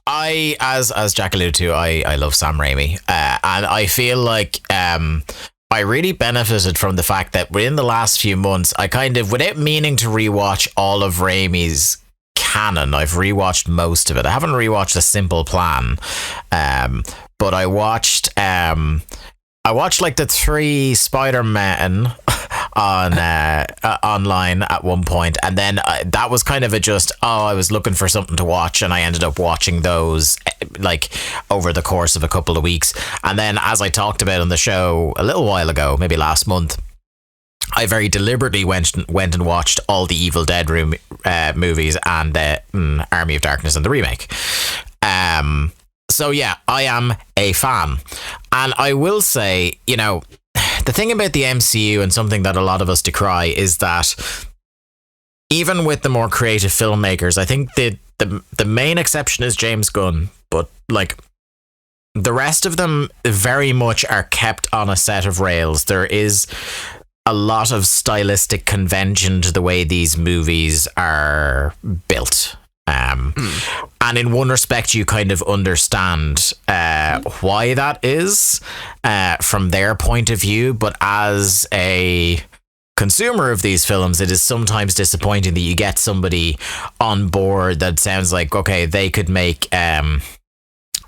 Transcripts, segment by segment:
As Jack alluded to, I love Sam Raimi, and I feel like I really benefited from the fact that within the last few months, I kind of, without meaning to rewatch all of Raimi's canon, I've rewatched most of it. I haven't rewatched A Simple Plan, but I watched like the 3 Spider-Man on online at one point, and then that was kind of I was looking for something to watch, and I ended up watching those like over the course of a couple of weeks. And then, as I talked about on the show a little while ago, maybe last month, I very deliberately went and watched all the Evil Dead movies and Army of Darkness and the remake. So yeah, I am a fan. And I will say, the thing about the MCU, and something that a lot of us decry, is that even with the more creative filmmakers, I think the main exception is James Gunn, but like the rest of them very much are kept on a set of rails. There is a lot of stylistic convention to the way these movies are built. And in one respect, you kind of understand why that is from their point of view. But as a consumer of these films, it is sometimes disappointing that you get somebody on board that sounds like, okay, they could make a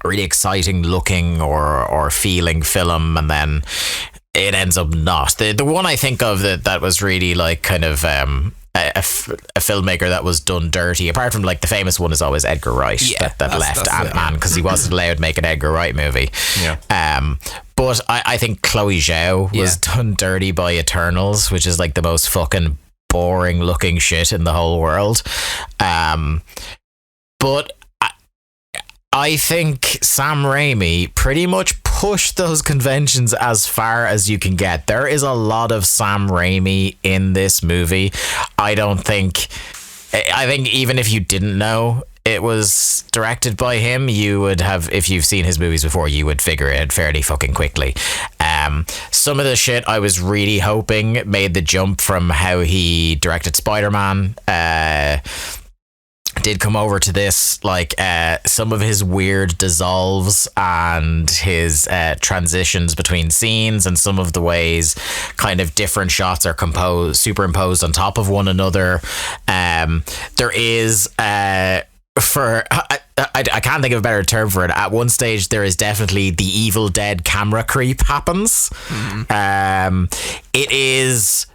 really exciting looking or feeling film, and then it ends up not. The one I think of that was really like kind of a filmmaker that was done dirty, apart from like the famous one, is always Edgar Wright, that left Ant-Man because he wasn't allowed to make an Edgar Wright movie. But I think Chloe Zhao was done dirty by Eternals, which is like the most fucking boring looking shit in the whole world. But I think Sam Raimi pretty much pushed those conventions as far as you can get. There is a lot of Sam Raimi in this movie. I think even if you didn't know it was directed by him, you would have, if you've seen his movies before, you would figure it out fairly fucking quickly. Some of the shit I was really hoping made the jump from how he directed Spider-Man did come over to this, like some of his weird dissolves and his transitions between scenes, and some of the ways kind of different shots are superimposed on top of one another. There is I can't think of a better term for it. At one stage, there is definitely the Evil Dead camera creep happens. It is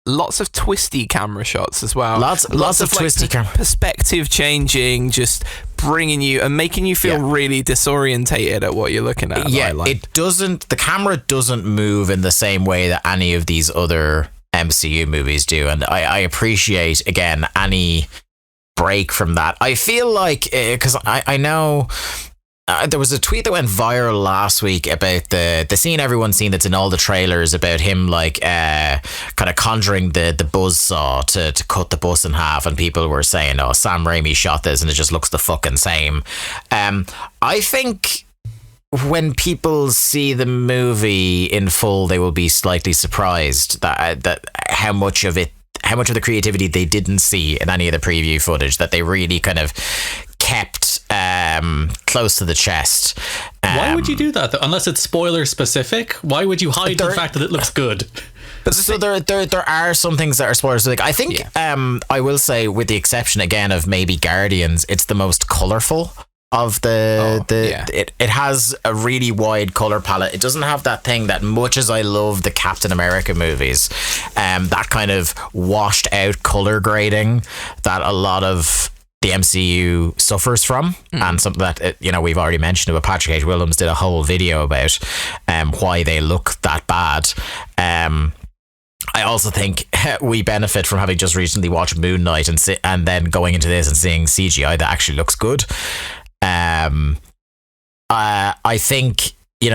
lots of twisty camera shots as well. Lots of twisty camera. Perspective changing, just bringing you and making you feel really disorientated at what you're looking at. Yeah, the camera doesn't move in the same way that any of these other MCU movies do. And I appreciate, again, any break from that. I feel like, because I know there was a tweet that went viral last week about the scene everyone's seen that's in all the trailers about him like kind of conjuring the buzzsaw to cut the bus in half, and people were saying, oh, Sam Raimi shot this and it just looks the fucking same. I think when people see the movie in full, they will be slightly surprised that how much of the creativity they didn't see in any of the preview footage, that they really kind of kept close to the chest. Why would you do that though? Unless it's spoiler specific? Why would you hide the fact that it looks good? But so there are some things that are spoiler specific. I think I will say, with the exception again of maybe Guardians, it's the most colourful of it has a really wide color palette. It doesn't have that thing that, much as I love the Captain America movies, that kind of washed out color grading that a lot of the MCU suffers from, and something that we've already mentioned about Patrick H. Willems did a whole video about why they look that bad. I also think we benefit from having just recently watched Moon Knight and then going into this and seeing CGI that actually looks good. I think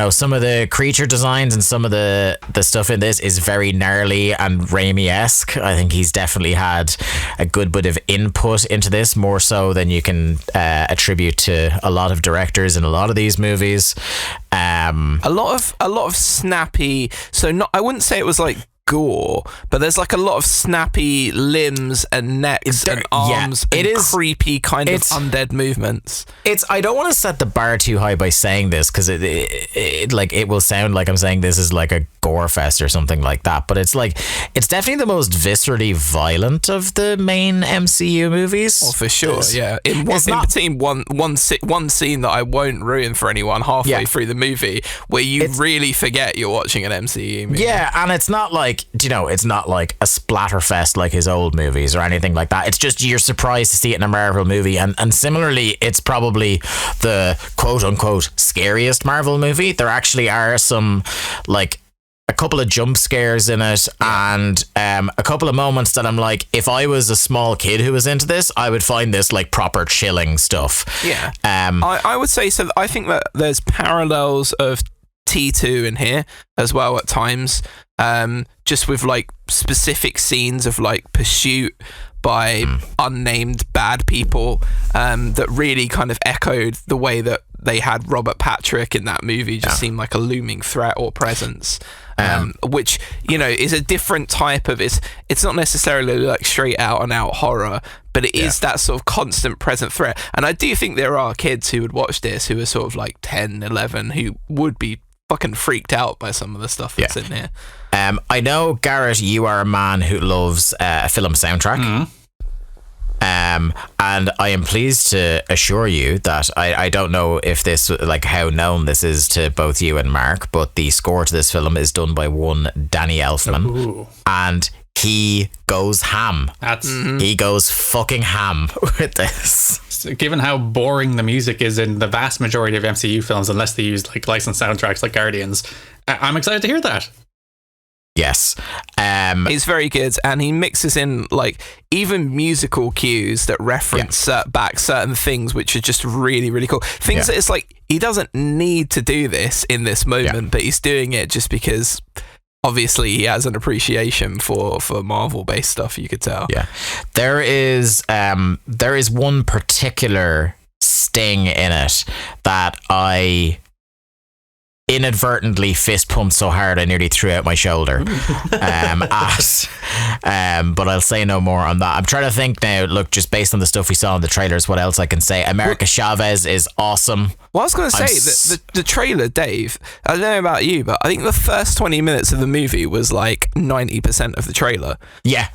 some of the creature designs and some of the stuff in this is very gnarly and Raimi-esque. I think he's definitely had a good bit of input into this, more so than you can attribute to a lot of directors in a lot of these movies. A lot of snappy. So I wouldn't say it was like gore, but there's like a lot of snappy limbs and necks and arms and creepy kind of undead movements. I don't want to set the bar too high by saying this, because it will sound like I'm saying this is like a gore fest or something like that, but it's definitely the most viscerally violent of the main MCU movies. Oh, for sure, yeah. In one scene that I won't ruin for anyone halfway through the movie, where you really forget you're watching an MCU movie. Yeah, and it's not like, it's not like a splatterfest like his old movies or anything like that. It's just you're surprised to see it in a Marvel movie, and similarly, it's probably the quote unquote scariest Marvel movie. There actually are some like a couple of jump scares in it, and a couple of moments that I'm like, if I was a small kid who was into this, I would find this like proper chilling stuff. Yeah. I would say so. I think that there's parallels of T2 in here as well at times, just with like specific scenes of like pursuit by unnamed bad people, that really kind of echoed the way that they had Robert Patrick in that movie. Just seemed like a looming threat or presence, which is a different type of it's not necessarily like straight out and out horror, but it is that sort of constant present threat. And I do think there are kids who would watch this who are sort of like 10, 11 who would be fucking freaked out by some of the stuff that's in here. I know, Garrett, you are a man who loves a film soundtrack. And I am pleased to assure you that I don't know if this, like how known this is to both you and Mark, but the score to this film is done by one Danny Elfman. And he goes ham. He goes fucking ham with this. Given how boring the music is in the vast majority of MCU films, unless they use like licensed soundtracks like Guardians, I'm excited to hear that. Yes. He's very good, and he mixes in like even musical cues that reference back certain things, which are just really, really cool. Things that it's like he doesn't need to do this in this moment, but he's doing it just because obviously he has an appreciation for Marvel based stuff, you could tell. Yeah. There is one particular sting in it that I inadvertently fist pumped so hard I nearly threw out my shoulder. But I'll say no more on that. I'm trying to think now, look, just based on the stuff we saw in the trailers, what else I can say. America Chavez is awesome. Well, I was going to say, the trailer, Dave, I don't know about you, but I think the first 20 minutes of the movie was like 90% of the trailer. Yeah.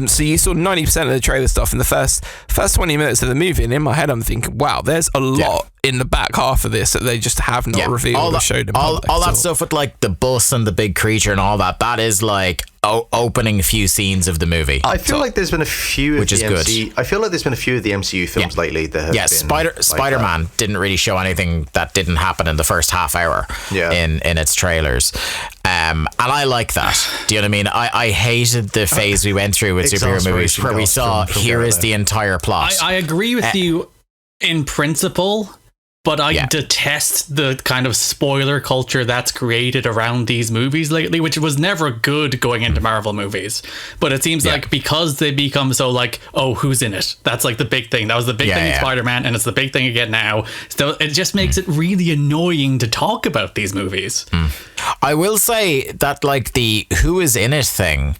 So you saw 90% of the trailer stuff in the first 20 minutes of the movie, and in my head I'm thinking, wow, there's a lot in the back half of this that they just have not revealed or showed in public. All that stuff with like the bus and the big creature and all that, that is like opening few scenes of the movie. I feel like there's been a few which is good. I feel like there's been a few of the MCU films lately that have been Spider-Man didn't really show anything that didn't happen in the first half hour in its trailers. And I like that. Do you know what I mean? I hated the phase we went through with superhero movies where we saw here is the entire plot. I agree with you in principle, but I detest the kind of spoiler culture that's created around these movies lately, which was never good going into Marvel movies. But it seems like because they become so like, oh, who's in it? That's like the big thing. That was the big thing in Spider-Man, and it's the big thing again now. So it just makes it really annoying to talk about these movies. I will say that like the who is in it thing,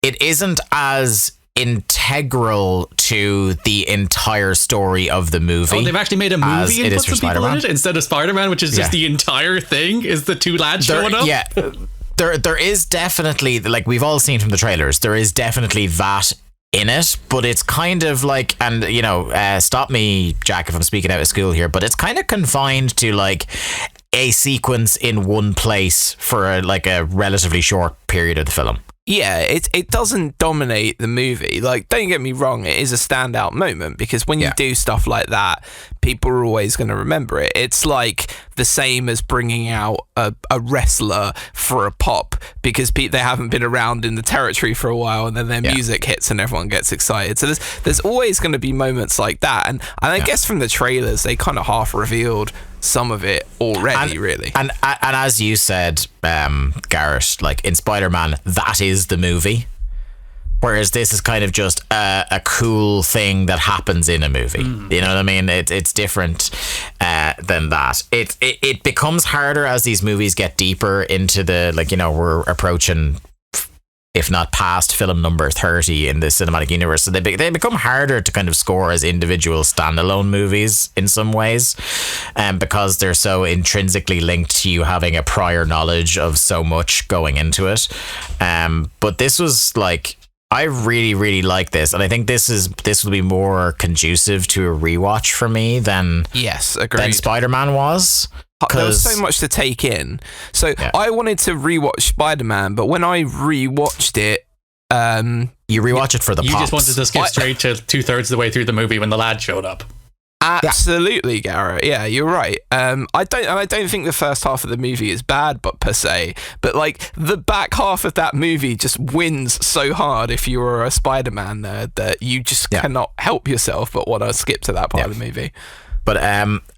it isn't as integral to the entire story of the movie. Oh, they've actually made a movie and put some people in it instead of Spider-Man, which is just the entire thing is the two lads showing up. Yeah, there is definitely, like we've all seen from the trailers, there is definitely that in it, but it's kind of like, and stop me, Jack, if I'm speaking out of school here, but it's kind of confined to like a sequence in one place for a relatively short period of the film. Yeah, it doesn't dominate the movie. Like, don't get me wrong, it is a standout moment because when you do stuff like that, people are always going to remember it. It's like the same as bringing out a wrestler for a pop because they haven't been around in the territory for a while, and then their music hits and everyone gets excited. So there's always going to be moments like that. And I guess from the trailers, they kind of half revealed some of it already, really. And as you said, Garrett, like in Spider-Man, that is the movie. Whereas this is kind of just a cool thing that happens in a movie. You know what I mean? It's different than that. It becomes harder as these movies get deeper into the, we're approaching if not past film number 30 in the cinematic universe. So they become harder to kind of score as individual standalone movies in some ways, because they're so intrinsically linked to you having a prior knowledge of so much going into it. But this was like, I really, really like this, and I think this will be more conducive to a rewatch for me than Spider-Man was. There was so much to take in. So I wanted to rewatch Spider-Man, but when I rewatched it, you rewatch it for the pops. You just wanted to skip straight to 2/3 of the way through the movie when the lad showed up. Absolutely, Garrett. Yeah, you're right. I don't think the first half of the movie is bad, but per se, but like the back half of that movie just wins so hard if you were a Spider-Man nerd that you just cannot help yourself but want to skip to that part of the movie. But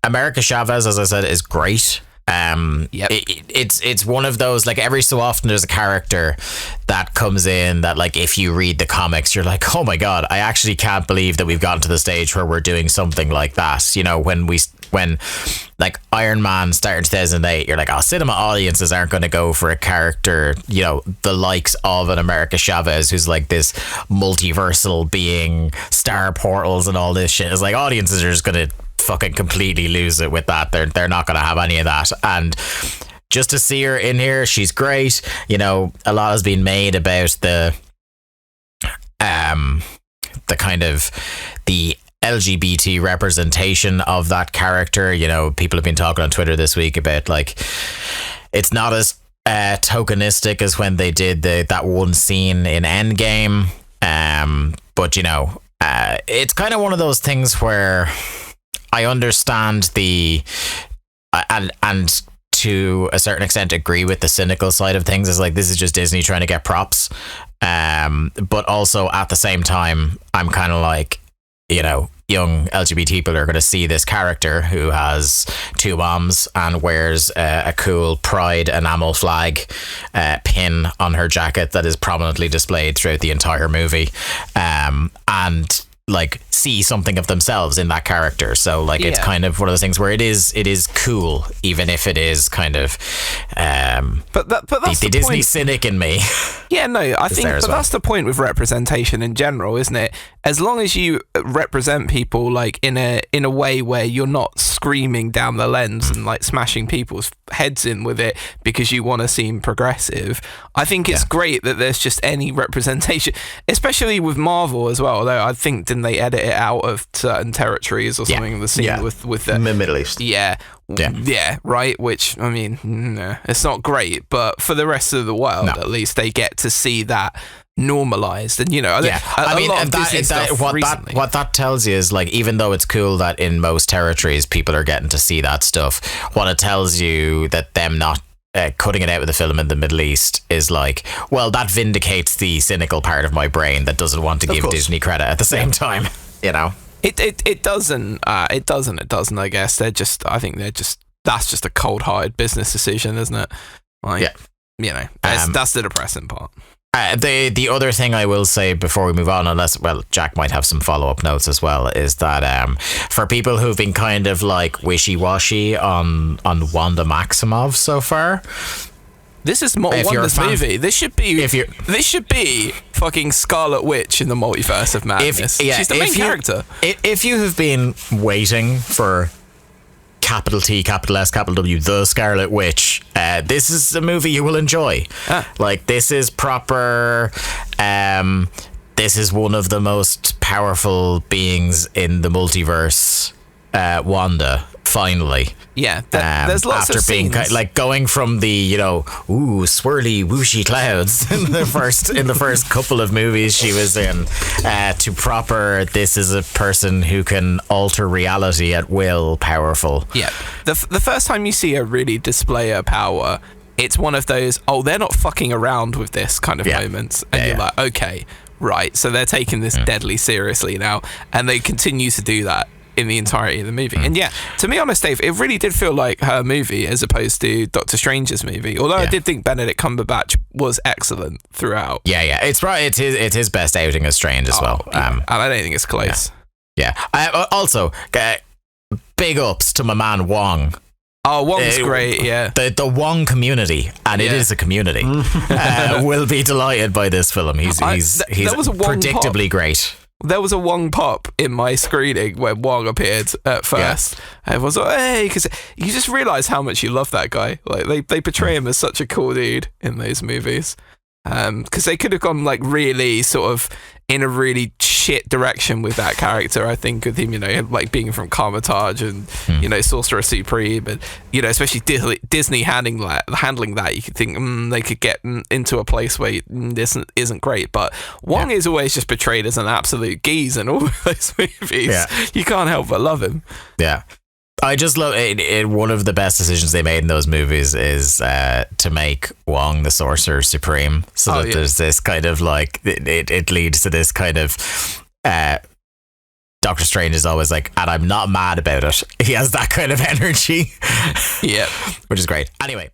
America Chavez, as I said, is great. It's one of those, like, every so often there's a character that comes in that, like, if you read the comics, you're like, oh my god, I actually can't believe that we've gotten to the stage where we're doing something like that. You know, when like Iron Man started in 2008, you're like, oh, cinema audiences aren't going to go for a character, you know, the likes of an America Chavez, who's like this multiversal being, star portals and all this shit. It's like audiences are just going to fucking completely lose it with that. They're not going to have any of that. And just to see her in here, she's great. You know, a lot has been made about the kind of the LGBT representation of that character. You know, people have been talking on Twitter this week about, like, it's not as tokenistic as when they did that one scene in Endgame. But you know, it's kind of one of those things where I understand and to a certain extent agree with the cynical side of things. Is like, this is just Disney trying to get props. But also at the same time, I'm kind of like, you know, young LGBT people are going to see this character who has two moms and wears a cool pride enamel flag pin on her jacket that is prominently displayed throughout the entire movie, and like see something of themselves in that character. So like, it's kind of one of those things where it is cool, even if it is kind of but that's the Disney point. Cynic in me. Yeah, no, I think that's the point with representation in general, isn't it? As long as you represent people like in a way where you're not screaming down the lens and like smashing people's heads in with it because you want to seem progressive, I think it's great that there's just any representation, especially with Marvel as well. Although I think, didn't they edit it out of certain territories or something? The scene with the Middle East. Yeah, right. Which, I mean, no, it's not great, but for the rest of the world, at least they get to see that normalized. And you know, I mean, what that tells you is, like, even though it's cool that in most territories people are getting to see that stuff, what it tells you that them not cutting it out with the film in the Middle East is like, well, that vindicates the cynical part of my brain that doesn't want to give Disney credit at the same time. You know, it doesn't. I guess I think that's just a cold-hearted business decision, isn't it? Like, you know, that's the depressing part. The other thing I will say before we move on, unless, well, Jack might have some follow-up notes as well, is that for people who've been kind of like wishy-washy on Wanda Maximoff so far, this is Wanda's movie. This should be fucking Scarlet Witch in the Multiverse of Madness. She's the main character. If you have been waiting for capital T, capital S, capital W, the Scarlet Witch, this is a movie you will enjoy. Like, this is proper. This is one of the most powerful beings in the multiverse. Wanda, finally. Yeah, there's lots after of being scenes. like going from the, you know, swirly whooshy clouds in the first couple of movies she was in, to proper, this is a person who can alter reality at will, powerful. Yeah, the first time you see her really display her power, it's one of those, they're not fucking around with this kind of moments, and you're like, okay, right, so they're taking this deadly seriously now, and they continue to do that in the entirety of the movie. And to be honest, Dave, it really did feel like her movie as opposed to Doctor Strange's movie, although I did think Benedict Cumberbatch was excellent throughout. It's right, it's his best outing as Strange as well. And I don't think it's close. Also, big ups to my man Wong Oh, Wong's great, yeah. The Wong community, and it is a community, will be delighted by this film. He's predictably great. There was a Wong pop in my screening when Wong appeared at first. Yeah. Everyone's like, hey, because you just realise how much you love that guy. Like they portray him as such a cool dude in those movies. Because they could have gone like really sort of in a really shit direction with that character, I think, with him, like being from Karmatage and Sorcerer Supreme, and especially Disney handling that, you could think they could get into a place where this isn't great. But Wong is always just portrayed as an absolute geese in all those movies. Yeah. You can't help but love him. Yeah. I just love it. One of the best decisions they made in those movies is to make Wong the Sorcerer Supreme, so that there's this kind of like it leads to this kind of Doctor Strange is always like, and I'm not mad about it. He has that kind of energy, yeah, which is great. Anyway.